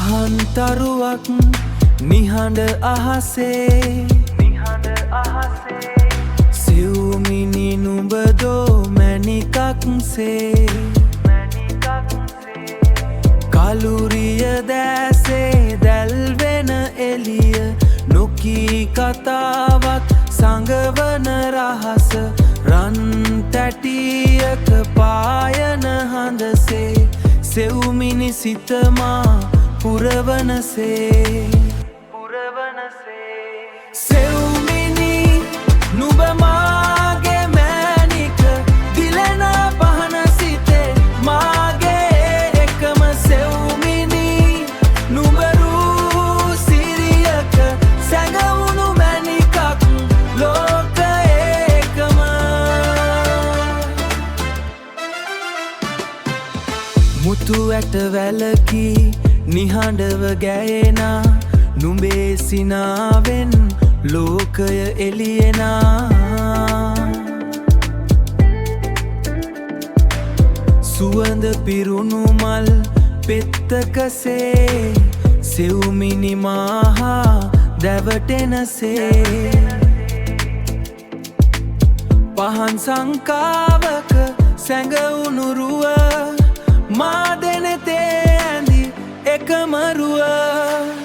පහන්තරුවක් නිහඬ අහසේ සිව්මිනි නුඹදෝ මැණිකක්සේ කලුරිය දැසේ දැල්වෙන එළිය නොකී කතාවක් සංගවන රහස රන් තැටියක පායන හඳසේ සෙව්මිනි සිතමා පුරවනසේ සෙව්මිනි නුඹ මාගේ මැණික දිලෙන පහන සිතේ මාගේ එකම සෙව්මිනි නුඹ රූ සිරියක සැඟවුණු මැණිකක් ලෝකයේ එකම මුතු ඇට වැලකී නිහඬව ගැයෙනා නුඹේ සිනාවෙන් ලෝකය එළියෙනා සුවඳ පිරුණු මල් පෙත්තකසේ සෙව්මිනි මාහා දැවටෙනසේ පහන් සංකාවක සැඟවුණු රුව මා දෙනෙතේ ඇඳි එකම රුව